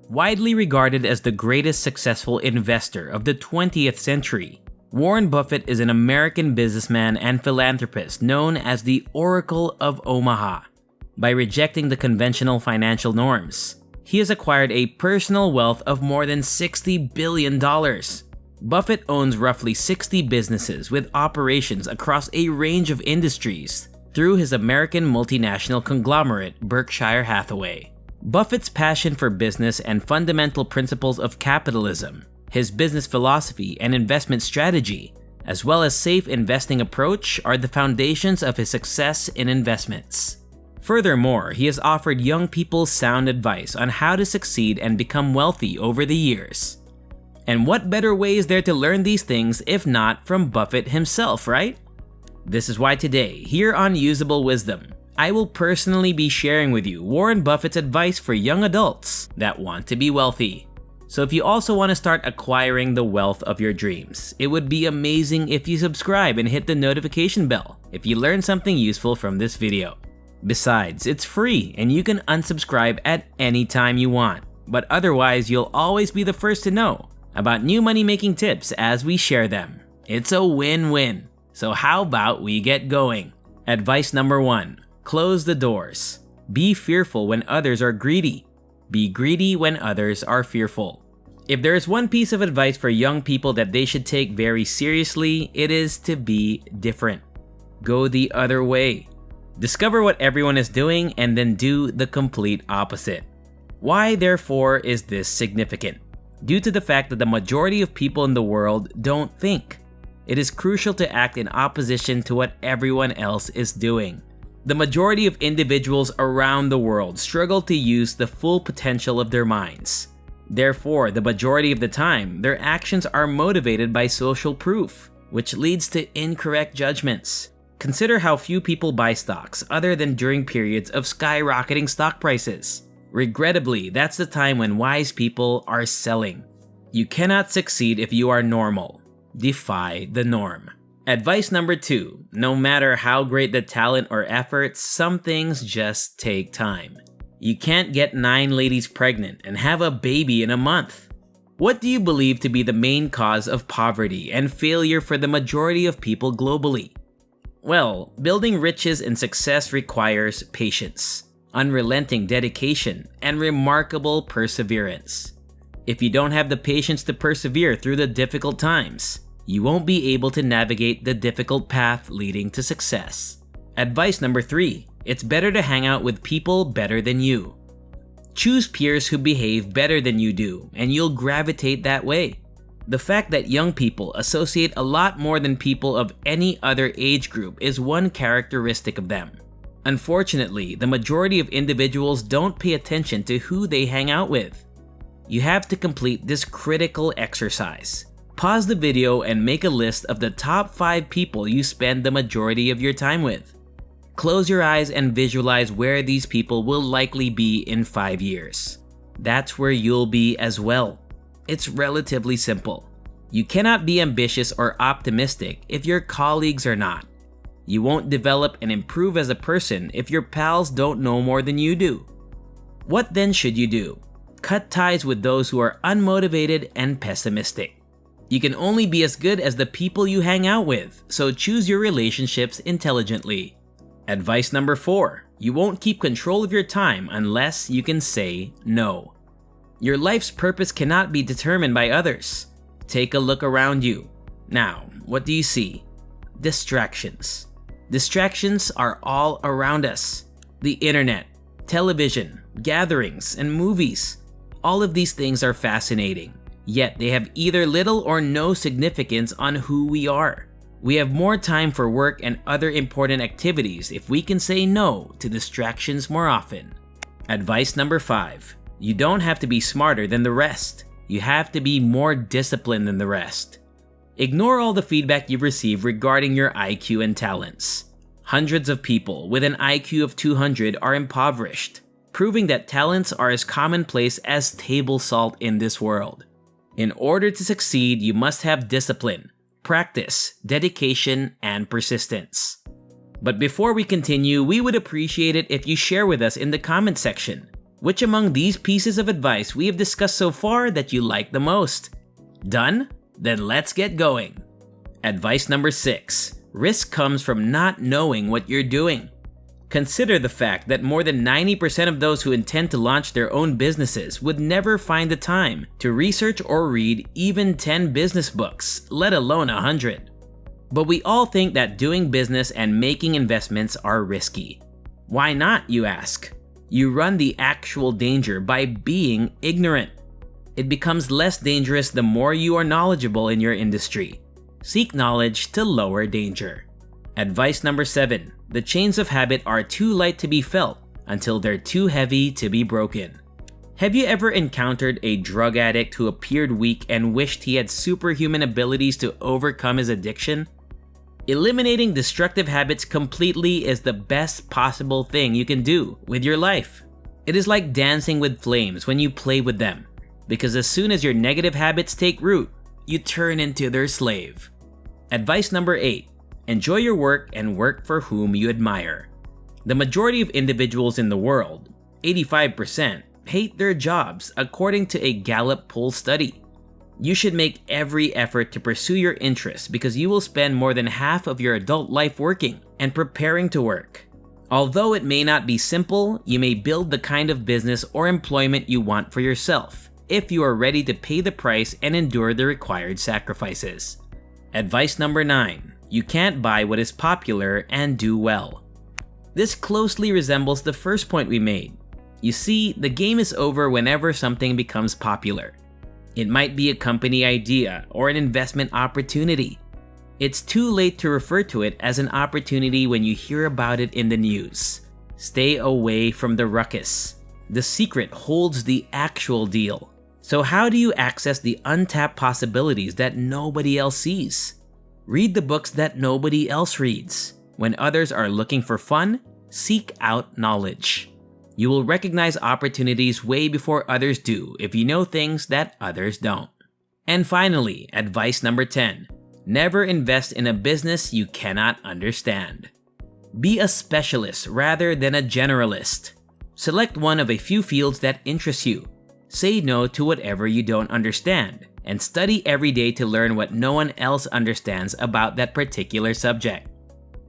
Widely regarded as the greatest successful investor of the 20th century, Warren Buffett is an American businessman and philanthropist known as the Oracle of Omaha. By rejecting the conventional financial norms, he has acquired a personal wealth of more than $60 billion. Buffett owns roughly 60 businesses with operations across a range of industries through his American multinational conglomerate, Berkshire Hathaway. Buffett's passion for business and fundamental principles of capitalism, his business philosophy and investment strategy, as well as safe investing approach are the foundations of his success in investments. Furthermore, he has offered young people sound advice on how to succeed and become wealthy over the years. And what better way is there to learn these things if not from Buffett himself, right? This is why today, here on Usable Wisdom, I will personally be sharing with you Warren Buffett's advice for young adults that want to be wealthy. So if you also want to start acquiring the wealth of your dreams, it would be amazing if you subscribe and hit the notification bell if you learned something useful from this video. Besides, it's free and you can unsubscribe at any time you want, but otherwise you'll always be the first to know about new money-making tips as we share them. It's a win-win. So how about we get going? Advice number 1. Close the doors. Be fearful when others are greedy. Be greedy when others are fearful. If there is one piece of advice for young people that they should take very seriously, it is to be different. Go the other way. Discover what everyone is doing and then do the complete opposite. Why, therefore, is this significant? Due to the fact that the majority of people in the world don't think. It is crucial to act in opposition to what everyone else is doing. The majority of individuals around the world struggle to use the full potential of their minds. Therefore, the majority of the time, their actions are motivated by social proof, which leads to incorrect judgments. Consider how few people buy stocks other than during periods of skyrocketing stock prices. Regrettably, that's the time when wise people are selling. You cannot succeed if you are normal. Defy the norm. Advice number 2. No matter how great the talent or effort, some things just take time. You can't get 9 ladies pregnant and have a baby in a month. What do you believe to be the main cause of poverty and failure for the majority of people globally? Well, building riches and success requires patience, unrelenting dedication, and remarkable perseverance. If you don't have the patience to persevere through the difficult times, you won't be able to navigate the difficult path leading to success. Advice number 3. It's better to hang out with people better than you. Choose peers who behave better than you do, and you'll gravitate that way. The fact that young people associate a lot more than people of any other age group is one characteristic of them. Unfortunately, the majority of individuals don't pay attention to who they hang out with. You have to complete this critical exercise. Pause the video and make a list of the top 5 people you spend the majority of your time with. Close your eyes and visualize where these people will likely be in 5 years. That's where you'll be as well. It's relatively simple. You cannot be ambitious or optimistic if your colleagues are not. You won't develop and improve as a person if your pals don't know more than you do. What then should you do? Cut ties with those who are unmotivated and pessimistic. You can only be as good as the people you hang out with, so choose your relationships intelligently. Advice number 4. You won't keep control of your time unless you can say no. Your life's purpose cannot be determined by others. Take a look around you. Now, what do you see? Distractions. Distractions are all around us. The internet, television, gatherings, and movies. All of these things are fascinating. Yet they have either little or no significance on who we are. We have more time for work and other important activities if we can say no to distractions more often. Advice number 5. You don't have to be smarter than the rest. You have to be more disciplined than the rest. Ignore all the feedback you've received regarding your IQ and talents. Hundreds of people with an IQ of 200 are impoverished, proving that talents are as commonplace as table salt in this world. In order to succeed, you must have discipline, practice, dedication, and persistence. But before we continue, we would appreciate it if you share with us in the comment section. Which among these pieces of advice we have discussed so far that you like the most? Done? Then let's get going. Advice number 6. Risk comes from not knowing what you're doing. Consider the fact that more than 90% of those who intend to launch their own businesses would never find the time to research or read even 10 business books, let alone 100. But we all think that doing business and making investments are risky. Why not, you ask? You run the actual danger by being ignorant. It becomes less dangerous the more you are knowledgeable in your industry. Seek knowledge to lower danger. Advice number 7. The chains of habit are too light to be felt until they're too heavy to be broken. Have you ever encountered a drug addict who appeared weak and wished he had superhuman abilities to overcome his addiction? Eliminating destructive habits completely is the best possible thing you can do with your life. It is like dancing with flames when you play with them, because as soon as your negative habits take root, you turn into their slave. Advice number 8. Enjoy your work and work for whom you admire. The majority of individuals in the world, 85%, hate their jobs according to a Gallup poll study. You should make every effort to pursue your interests because you will spend more than half of your adult life working and preparing to work. Although it may not be simple, you may build the kind of business or employment you want for yourself if you are ready to pay the price and endure the required sacrifices. Advice number 9. You can't buy what is popular and do well. This closely resembles the first point we made. You see, the game is over whenever something becomes popular. It might be a company idea or an investment opportunity. It's too late to refer to it as an opportunity when you hear about it in the news. Stay away from the ruckus. The secret holds the actual deal. So how do you access the untapped possibilities that nobody else sees? Read the books that nobody else reads. When others are looking for fun, seek out knowledge. You will recognize opportunities way before others do if you know things that others don't. And finally, advice number 10. Never invest in a business you cannot understand. Be a specialist rather than a generalist. Select one of a few fields that interest you. Say no to whatever you don't understand, and study every day to learn what no one else understands about that particular subject.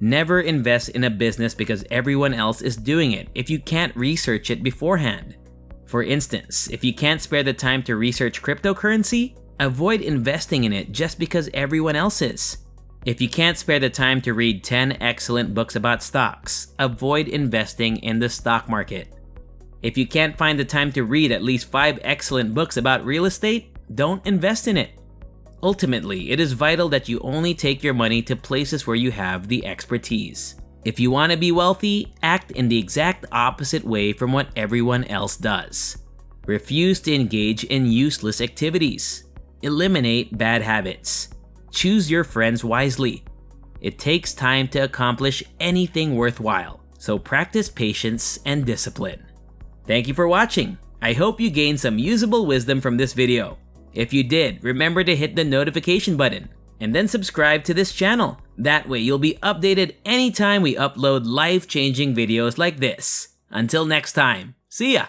Never invest in a business because everyone else is doing it if you can't research it beforehand. For instance, if you can't spare the time to research cryptocurrency, avoid investing in it just because everyone else is. If you can't spare the time to read 10 excellent books about stocks, avoid investing in the stock market. If you can't find the time to read at least 5 excellent books about real estate, don't invest in it. Ultimately, it is vital that you only take your money to places where you have the expertise. If you want to be wealthy, act in the exact opposite way from what everyone else does. Refuse to engage in useless activities. Eliminate bad habits. Choose your friends wisely. It takes time to accomplish anything worthwhile, so practice patience and discipline. Thank you for watching. I hope you gained some usable wisdom from this video. If you did, remember to hit the notification button and then subscribe to this channel. That way you'll be updated anytime we upload life-changing videos like this. Until next time, see ya!